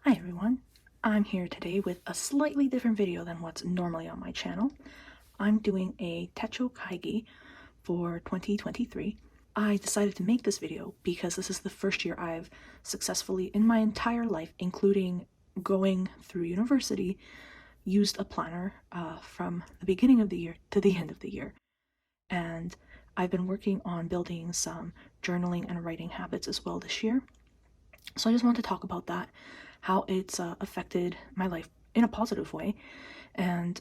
Hi everyone, I'm here today with a slightly different video than what's normally on my channel. I'm doing a Techo Kaigi for 2023. I decided to make this video because this is the first year I've successfully, in my entire life, including going through university, used a planner from the beginning of the year to the end of the year. And I've been working on building some journaling and writing habits as well this year. So I just want to talk about that, how it's affected my life in a positive way, and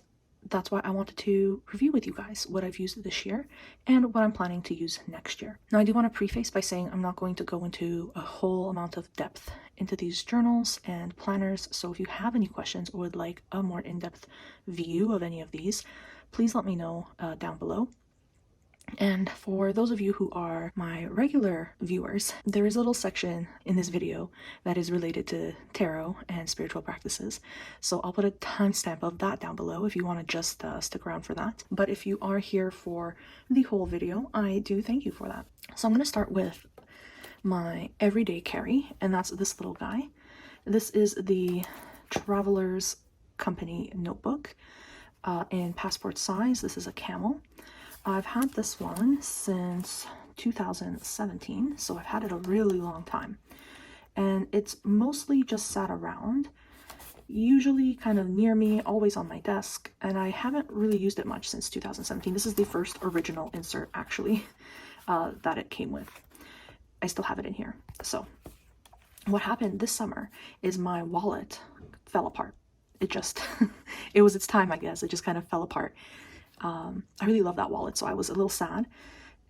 that's why I wanted to review with you guys what I've used this year and what I'm planning to use next year. Now, I do want to preface by saying I'm not going to go into a whole amount of depth into these journals and planners, so if you have any questions or would like a more in-depth view of any of these, please let me know down below. And for those of you who are my regular viewers, there is a little section in this video that is related to tarot and spiritual practices. So I'll put a timestamp of that down below if you want to just stick around for that. But if you are here for the whole video, I do thank you for that. So I'm going to start with my everyday carry, and that's this little guy. This is the Traveler's Company notebook in passport size. This is a camel. I've had this one since 2017, so I've had it a really long time. And it's mostly just sat around, usually kind of near me, always on my desk, and I haven't really used it much since 2017. This is the first original insert, actually, that it came with. I still have it in here. So what happened this summer is my wallet fell apart. It just, it was its time, I guess. It just kind of fell apart. I really love that wallet, so I was a little sad,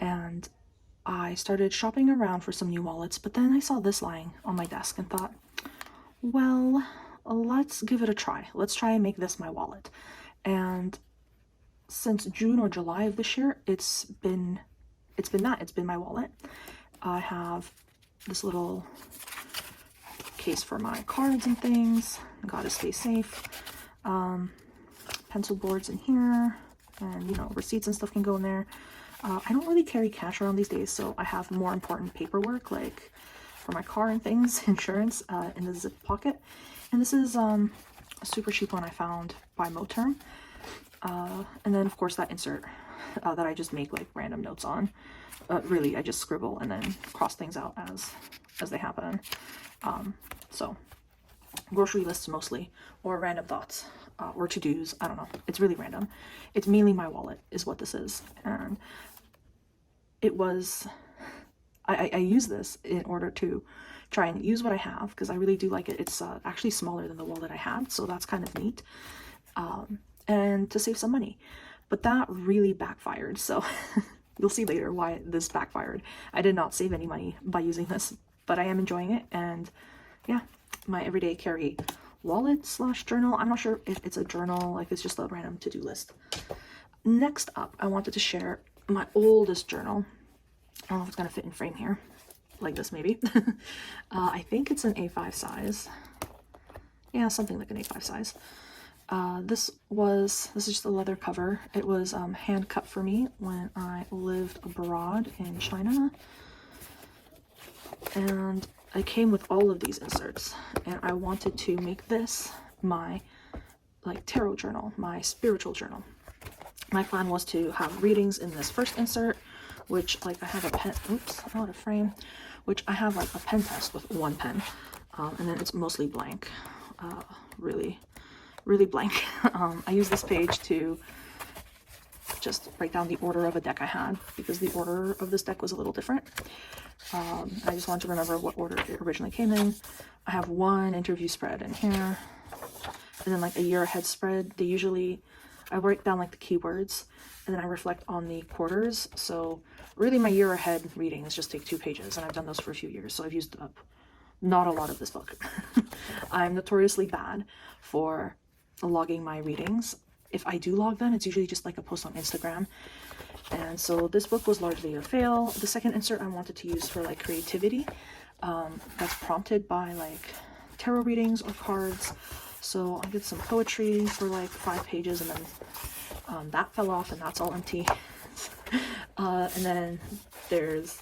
and I started shopping around for some new wallets, but then I saw this lying on my desk and thought, well, let's give it a try. Let's try and make this my wallet. And since June or July of this year, it's been my wallet. I have this little case for my cards and things. Gotta stay safe. Pencil boards in here. And, you know, receipts and stuff can go in there. I don't really carry cash around these days, so I have more important paperwork, like for my car and things, insurance, in the zip pocket. And this is a super cheap one I found by Moterm. And then, of course, that insert that I just make, like, random notes on. Really, I just scribble and then cross things out as they happen. So, grocery lists mostly, or random thoughts. Or to-dos, I don't know. It's really random. It's mainly my wallet is what this is. And it was, I use this in order to try and use what I have, because I really do like it. It's actually smaller than the wallet I had, so that's kind of neat. And to save some money. But that really backfired, so you'll see later why this backfired. I did not save any money by using this, but I am enjoying it, and yeah, my everyday carry wallet slash journal. I'm not sure if it's a journal, like it's just a random to-do list. Next up, I wanted to share my oldest journal. I don't know if it's gonna fit in frame here, like this maybe. I think it's an A5 size. Yeah, something like an A5 size. This is just a leather cover. It was hand cut for me when I lived abroad in China. And I came with all of these inserts, and I wanted to make this my tarot journal, my spiritual journal. My plan was to have readings in this first insert, which I have a pen, oops, out of frame, which I have like a pen test with one pen, and then it's mostly blank, really blank. I use this page to just write down the order of a deck I had, because the order of this deck was a little different. I just wanted to remember what order it originally came in. I have one interview spread in here, and then like a year ahead spread. I write down like the keywords, and then I reflect on the quarters. So really my year ahead readings just take 2 pages, and I've done those for a few years, so I've used up not a lot of this book. I'm notoriously bad for logging my readings. If I do log them, it's usually just like a post on Instagram. And so this book was largely a fail. The second insert I wanted to use for like creativity, that's prompted by like tarot readings or cards. So I did some poetry for like 5 pages, and then that fell off, and that's all empty. And then there's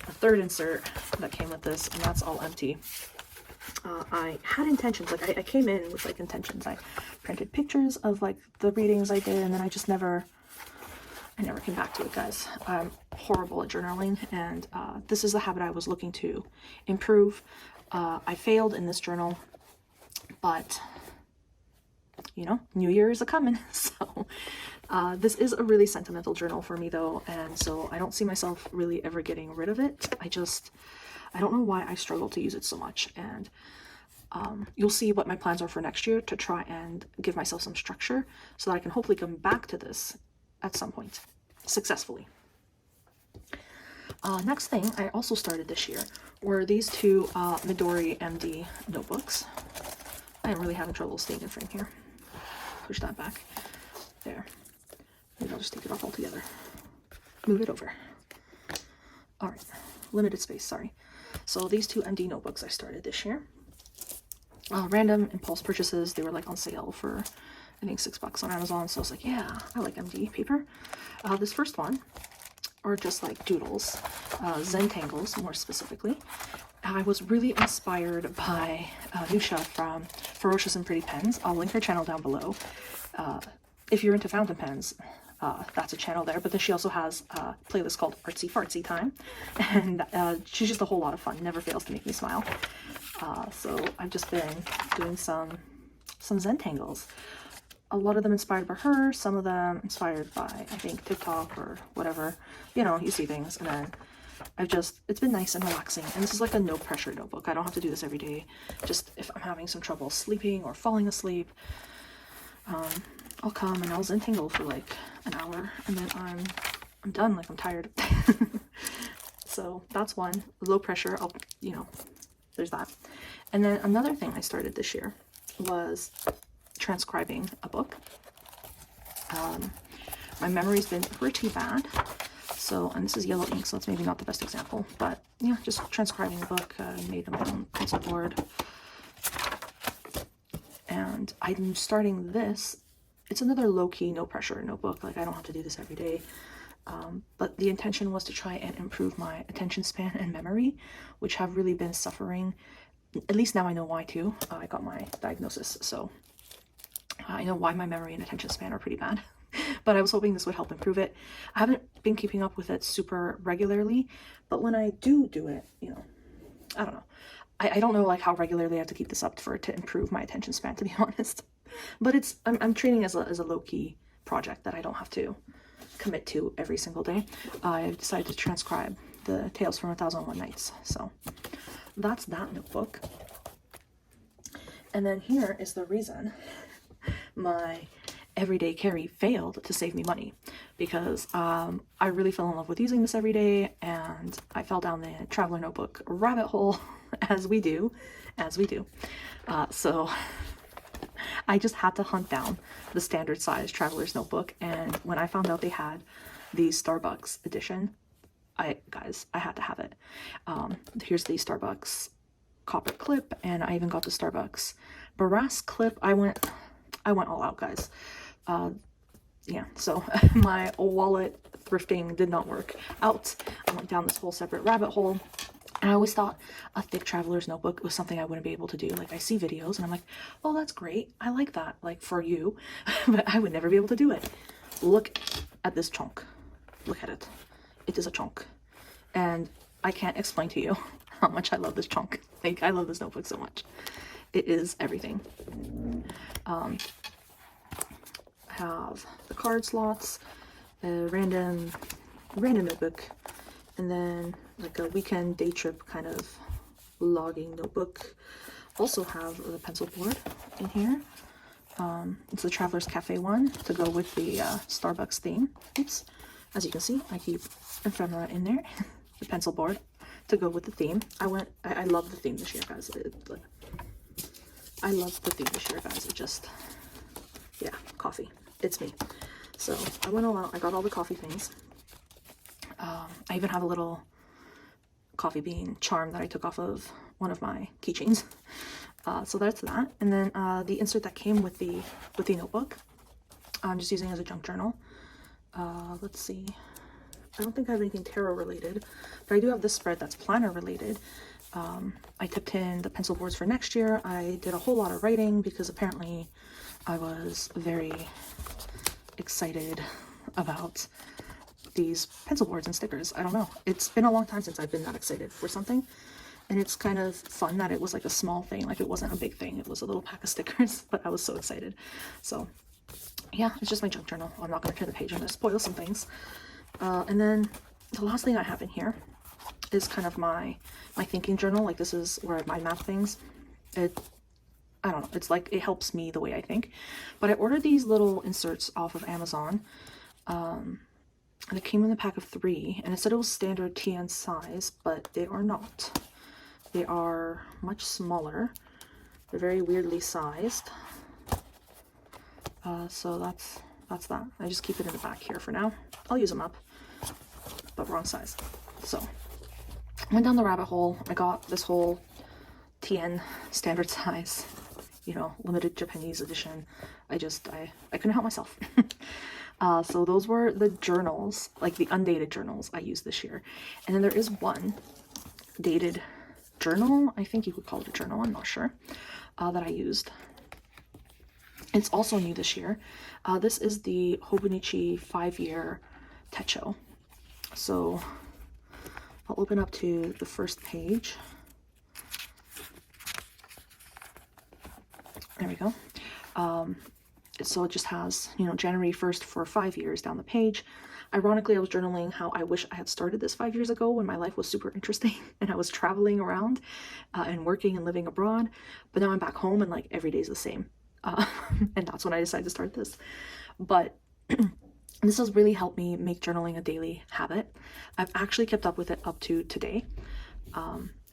a third insert that came with this, and that's all empty. I had intentions, like I came in with like intentions. I printed pictures of like the readings I did, and then I never came back to it, guys. I'm horrible at journaling, and this is the habit I was looking to improve. I failed in this journal, but you know, New Year is a-coming, so this is a really sentimental journal for me though, and so I don't see myself really ever getting rid of it. I don't know why I struggle to use it so much, and you'll see what my plans are for next year to try and give myself some structure so that I can hopefully come back to this at some point successfully. Next thing I also started this year were these two Midori MD notebooks. I am really having trouble staying in frame here. Push that back. There. Maybe I'll just take it off altogether. Move it over. Alright. Limited space, sorry. So these two MD notebooks I started this year. Random impulse purchases. They were like on sale for I think $6 on Amazon. So I was like, yeah, I like MD paper. This first one are just like doodles, Zentangles more specifically. I was really inspired by Nusha from Ferocious and Pretty Pens. I'll link her channel down below. If you're into fountain pens, that's a channel there. But then she also has a playlist called Artsy Fartsy Time, and she's just a whole lot of fun. Never fails to make me smile. So I've just been doing some Zentangles. A lot of them inspired by her, some of them inspired by, I think, TikTok or whatever. You know, you see things, and then it's been nice and relaxing. And this is like a no pressure notebook. I don't have to do this every day. Just if I'm having some trouble sleeping or falling asleep, I'll come and I'll Zentangle for like an hour, and then I'm done, like I'm tired. So that's one. Low pressure, you know, there's that. And then another thing I started this year was transcribing a book. My memory's been pretty bad, so, and this is yellow ink, so it's maybe not the best example, but yeah, just transcribing a book. I made my own pencil board, and I'm starting this. It's another low-key, no pressure notebook. Like, I don't have to do this every day, but the intention was to try and improve my attention span and memory, which have really been suffering. At least now I know why too. I got my diagnosis, so I know why my memory and attention span are pretty bad. But I was hoping this would help improve it. I haven't been keeping up with it super regularly, but when I do it, you know, I don't know. I don't know like how regularly I have to keep this up for it to improve my attention span, to be honest. But I'm treating it as a low-key project that I don't have to commit to every single day. I've decided to transcribe the Tales from 1001 Nights. So that's that notebook. And then here is the reason my everyday carry failed to save me money, because I really fell in love with using this every day, and I fell down the traveler notebook rabbit hole, as we do. So I just had to hunt down the standard size traveler's notebook, and when I found out they had the Starbucks edition, I had to have it. Here's the Starbucks copper clip, and I even got the Starbucks brass clip. I went all out, guys. Yeah, so my wallet thrifting did not work out. I went down this whole separate rabbit hole, and I always thought a thick traveler's notebook was something I wouldn't be able to do. Like, I see videos and I'm like, oh, that's great, I like that, like, for you. But I would never be able to do it. Look at this chunk. Look at it. It is a chunk, and I can't explain to you how much I love this chunk. Like, I love this notebook so much. It is everything. Have the card slots, a random notebook, and then like a weekend day trip kind of logging notebook. Also have the pencil board in here. It's the Traveler's Cafe one to go with the Starbucks theme. Oops. As you can see, I keep ephemera in there. The pencil board to go with the theme. I love the theme this year, guys. I love the theme this year, guys. It just, yeah, coffee. It's me. So I went all out. I got all the coffee things. I even have a little coffee bean charm that I took off of one of my keychains. So that's that. And then the insert that came with the notebook, I'm just using as a junk journal. Let's see. I don't think I have anything tarot related, but I do have this spread that's planner related. I tipped in the pencil boards for next year. I did a whole lot of writing because apparently I was very excited about these pencil boards and stickers. I don't know. It's been a long time since I've been that excited for something. And it's kind of fun that it was like a small thing. Like it wasn't a big thing. It was a little pack of stickers, but I was so excited. So yeah, it's just my junk journal. I'm not going to turn the page. I'm going to spoil some things. And then the last thing I have in here is kind of my thinking journal. Like this is where I map things. I don't know, it's like it helps me the way I think. But I ordered these little inserts off of Amazon, and it came in a pack of 3, and it said it was standard TN size, but they are not. They are much smaller. They're very weirdly sized. So that's that. I just keep it in the back here for now. I'll use them up, but wrong size. So went down the rabbit hole. I got this whole TN standard size, you know, limited Japanese edition. I couldn't help myself. So those were the journals, like the undated journals I used this year. And then there is one dated journal, I think you could call it a journal, I'm not sure, that I used. It's also new this year. This is the Hobonichi 5-year Techo. So I'll open up to the first page. There we go. So it just has, you know, January 1st for 5 years down the page. Ironically, I was journaling how I wish I had started this 5 years ago when my life was super interesting and I was traveling around and working and living abroad. But now I'm back home and like every day is the same. And that's when I decided to start this. But this has really helped me make journaling a daily habit. I've actually kept up with it up to today.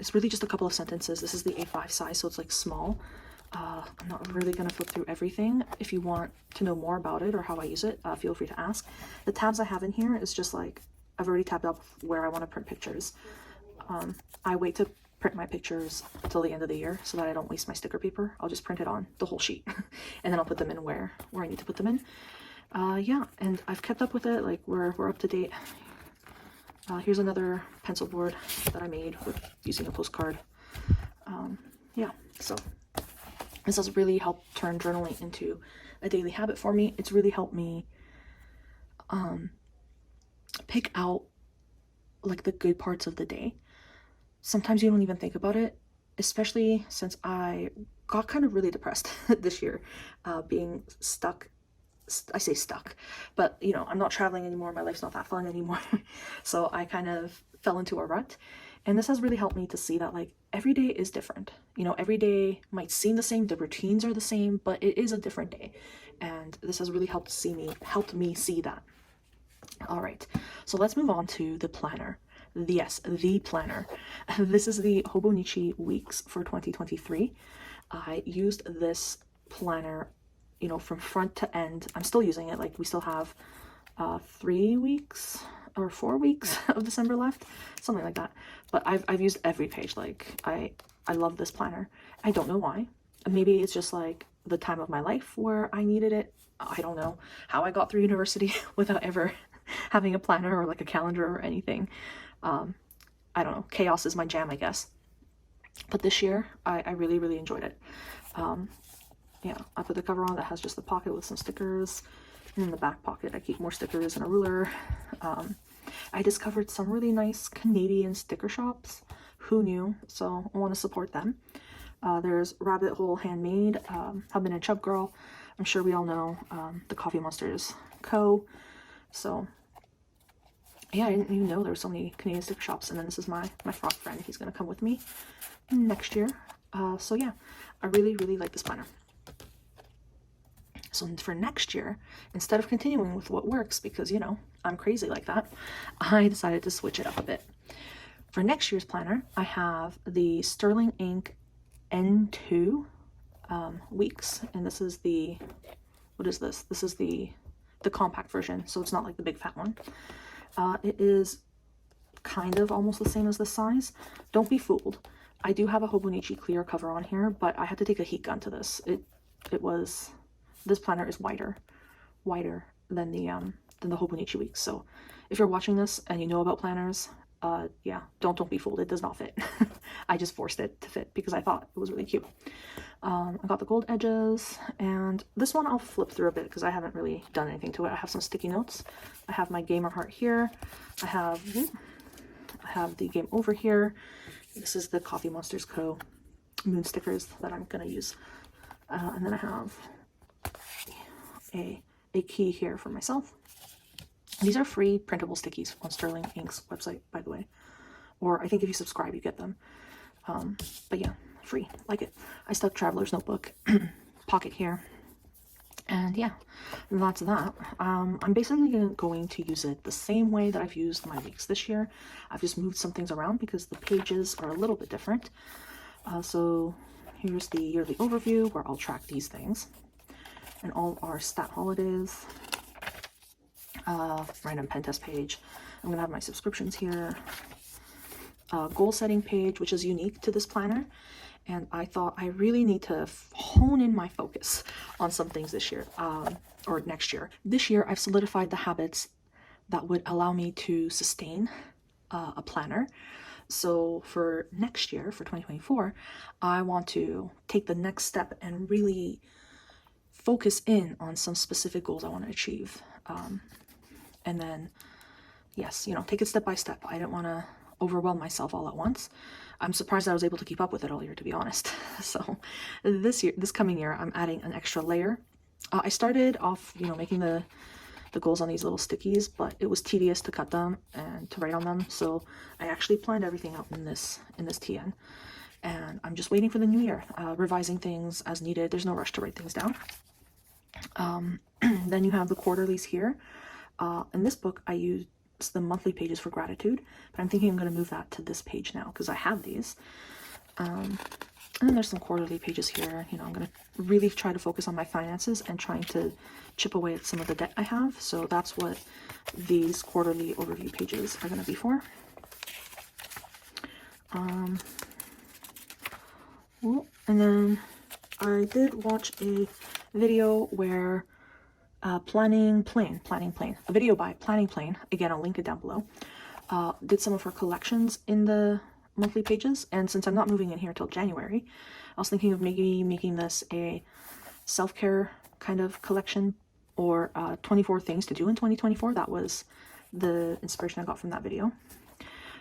It's really just a couple of sentences. This is the A5 size, so it's like small. I'm not really going to flip through everything. If you want to know more about it or how I use it, feel free to ask. The tabs I have in here is just like, I've already tabbed up where I want to print pictures. I wait to print my pictures till the end of the year so that I don't waste my sticker paper. I'll just print it on the whole sheet and then I'll put them in where I need to put them in. Yeah, and I've kept up with it. Like we're up to date. Here's another pencil board that I made with using a postcard. Yeah, so this has really helped turn journaling into a daily habit for me. It's really helped me pick out like the good parts of the day. Sometimes you don't even think about it, especially since I got kind of really depressed this year, being stuck. I say stuck, but you know, I'm not traveling anymore. My life's not that fun anymore. So I kind of fell into a rut. And this has really helped me to see that like every day is different. You know, every day might seem the same, the routines are the same, but it is a different day. And this has really helped me see that. All right, so let's move on to the planner. Yes, the planner. This is the Hobonichi Weeks for 2023. I used this planner, you know, from front to end. I'm still using it. Like we still have 3 weeks or 4 weeks of December left, something like that. But I've used every page. Like I love this planner. I don't know why. Maybe it's just like the time of my life where I needed it. I don't know how I got through university without ever having a planner or like a calendar or anything. I don't know. Chaos is my jam, I guess. But this year, I really, really enjoyed it. Yeah, I put the cover on that has just the pocket with some stickers. And in the back pocket, I keep more stickers and a ruler. I discovered some really nice Canadian sticker shops. Who knew? So I want to support them. There's Rabbit Hole Handmade, Hubman and Chub Girl. I'm sure we all know the Coffee Monsters Co. So yeah, I didn't even know there were so many Canadian sticker shops. And then this is my frog friend. He's going to come with me next year. So yeah, I really, really like this planner. So for next year, instead of continuing with what works, because, you know, I'm crazy like that, I decided to switch it up a bit. For next year's planner, I have the Sterling Ink N2 Weeks. And this is the, what is this? This is the compact version. So it's not like the big fat one. It is kind of almost the same as this size. Don't be fooled. I do have a Hobonichi clear cover on here, but I had to take a heat gun to this. This planner is wider than the Hobonichi Weeks. So if you're watching this and you know about planners, yeah, don't be fooled, it does not fit. I just forced it to fit because I thought it was really cute. I got the gold edges, and this one I'll flip through a bit because I haven't really done anything to it. I have some sticky notes. I have my gamer heart here. I have the game over here. This is the Coffee Monsters Co. moon stickers that I'm gonna use. And then I have a key here for myself. These are free printable stickies on Sterling Ink's website, by the way. Or I think if you subscribe, you get them. But yeah, free, like it. I stuck Traveler's Notebook pocket here. And yeah, that's that. I'm basically going to use it the same way that I've used my weeks this year. I've just moved some things around because the pages are a little bit different. So here's the yearly overview where I'll track these things. And all our stat holidays. Random pen test page. I'm gonna have my subscriptions here. Goal setting page, which is unique to this planner. And I thought I really need to hone in my focus on some things this year, or next year. This year, I've solidified the habits that would allow me to sustain a planner. So for next year, for 2024, I want to take the next step and really focus in on some specific goals I want to achieve. And then, yes, you know, take it step by step. I didn't want to overwhelm myself all at once. I'm surprised I was able to keep up with it all year, to be honest. So this coming year, I'm adding an extra layer. I started off, you know, making the goals on these little stickies, but it was tedious to cut them and to write on them. So I actually planned everything out in this TN. And I'm just waiting for the new year, revising things as needed. There's no rush to write things down. Then you have the quarterlies here. In this book, I used the monthly pages for gratitude, but I'm thinking I'm going to move that to this page now because I have these. And then there's some quarterly pages here. You know, I'm going to really try to focus on my finances and trying to chip away at some of the debt I have. So that's what these quarterly overview pages are going to be for. Well, and then I did watch a video where Planning Plane, a video by Planning Plane, again I'll link it down below, did some of her collections in the monthly pages, and since I'm not moving in here till January, I was thinking of maybe making this a self-care kind of collection, or 24 things to do in 2024. That was the inspiration I got from that video.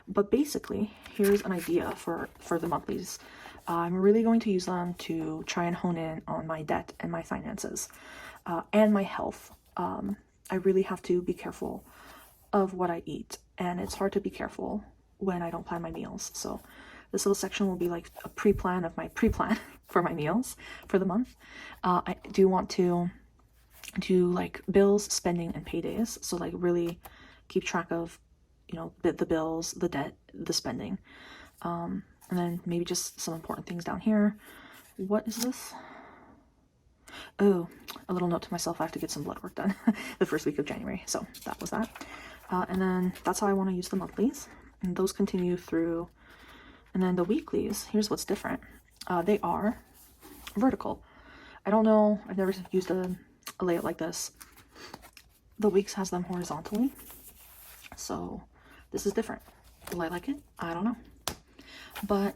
But basically, here's an idea for the monthlies. I'm really going to use them to try and hone in on my debt and my finances. And my health. I really have to be careful of what I eat, and it's hard to be careful when I don't plan my meals. So this little section will be like a pre-plan of my pre-plan for my meals for the month. I do want to do like bills, spending, and paydays. So like really keep track of, you know, the bills, the debt, the spending. And then maybe just some important things down here. What is this? Oh, a little note to myself, I have to get some blood work done the first week of January. So that was that. And then that's how I want to use the monthlies. And those continue through. And then the weeklies, here's what's different. They are vertical. I don't know, I've never used a layout like this. The weeks has them horizontally. So this is different. Will I like it? I don't know. But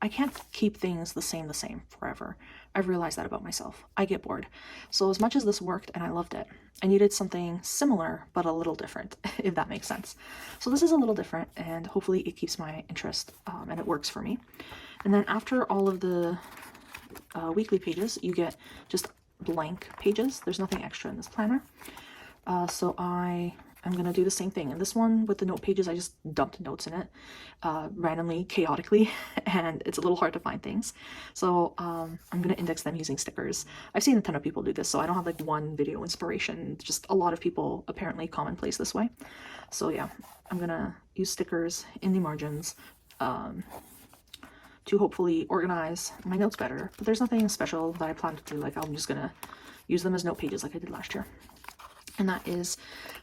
I can't keep things the same forever. I've realized that about myself. I get bored. So as much as this worked and I loved it, I needed something similar but a little different, if that makes sense. So this is a little different, and hopefully it keeps my interest and it works for me. And then after all of the weekly pages, you get just blank pages. There's nothing extra in this planner. So I'm going to do the same thing. And this one with the note pages, I just dumped notes in it randomly, chaotically, and it's a little hard to find things. So I'm going to index them using stickers. I've seen a ton of people do this, so I don't have like one video inspiration. It's just a lot of people apparently commonplace this way. So yeah, I'm going to use stickers in the margins to hopefully organize my notes better. But there's nothing special that I plan to do. Like I'm just going to use them as note pages like I did last year. And that is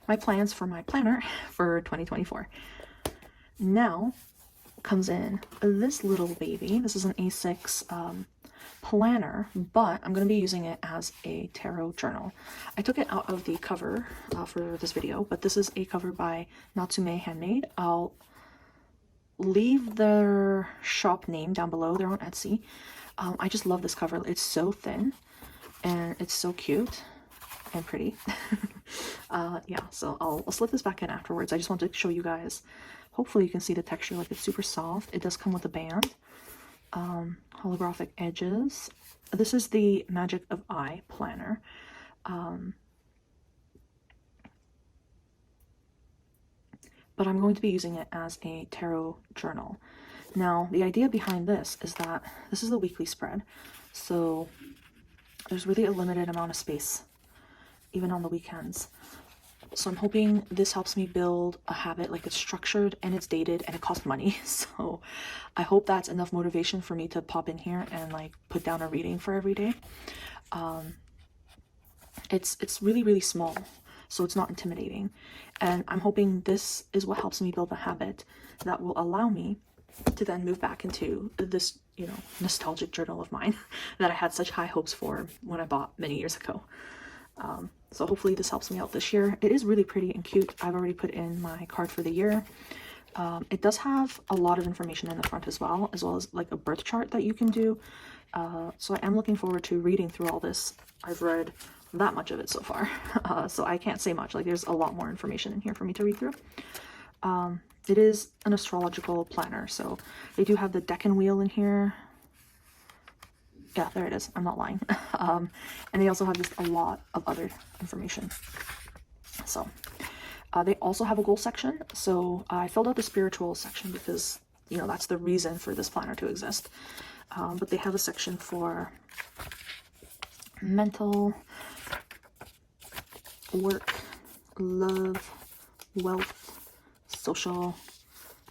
my plans for my planner for 2024. Now comes in this little baby. This is an A6 planner, but I'm going to be using it as a tarot journal. I took it out of the cover for this video, but this is a cover by Natsume Handmade. I'll leave their shop name down below. They're on Etsy. I just love this cover. It's so thin and it's so cute and pretty. Yeah, so I'll slip this back in afterwards. I just wanted to show you guys. Hopefully you can see the texture, like it's super soft. It does come with a band. Holographic edges. This is the Magic of I planner. But I'm going to be using it as a tarot journal. Now, the idea behind this is that this is the weekly spread, so there's really a limited amount of space, even on the weekends. So I'm hoping this helps me build a habit, like it's structured and it's dated and it costs money. So I hope that's enough motivation for me to pop in here and like put down a reading for every day. It's really, really small, so it's not intimidating. And I'm hoping this is what helps me build a habit that will allow me to then move back into this, you know, nostalgic journal of mine that I had such high hopes for when I bought many years ago. So hopefully this helps me out this year. It is really pretty and cute. I've already put in my card for the year. It does have a lot of information in the front as well as like a birth chart that you can do. So I am looking forward to reading through all this. I've read that much of it so far, so I can't say much. Like there's a lot more information in here for me to read through. It is an astrological planner, so they do have the Decan wheel in here. Yeah, there it is. I'm not lying. And they also have just a lot of other information. So they also have a goal section. So I filled out the spiritual section because, you know, that's the reason for this planner to exist. But they have a section for mental, work, love, wealth, social,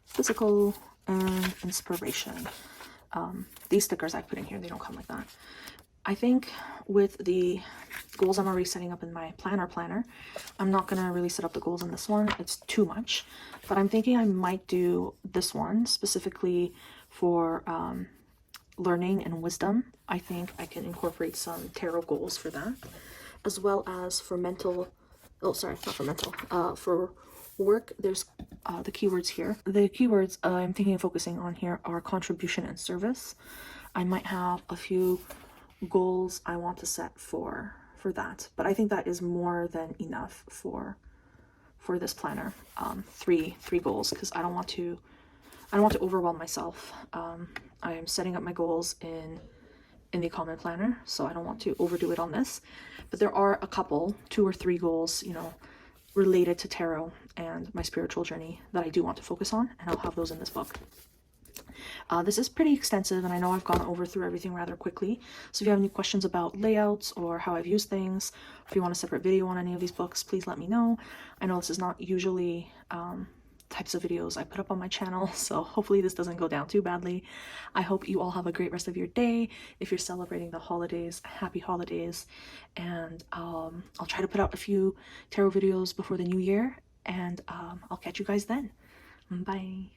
physical, and inspiration. These stickers I put in here, they don't come like that. I think with the goals I'm already setting up in my planner, I'm not going to really set up the goals in this one. It's too much. But I'm thinking I might do this one specifically for learning and wisdom. I think I can incorporate some tarot goals for that, as well as for mental, oh sorry, not for mental, for work. There's the keywords here. The keywords I'm thinking of focusing on here are contribution and service. I might have a few goals I want to set for that, but I think that is more than enough for this planner. Three goals, because I don't want to overwhelm myself. I am setting up my goals in the common planner, so I don't want to overdo it on this. But there are a couple, 2 or 3 goals, you know, related to tarot and my spiritual journey that I do want to focus on, and I'll have those in this book. This is pretty extensive, and I know I've gone through everything rather quickly. So if you have any questions about layouts or how I've used things, if you want a separate video on any of these books, please let me know. I know this is not usually types of videos I put up on my channel, so hopefully this doesn't go down too badly. I hope you all have a great rest of your day. If you're celebrating the holidays, happy holidays, and I'll try to put out a few tarot videos before the new year, and I'll catch you guys then. Bye.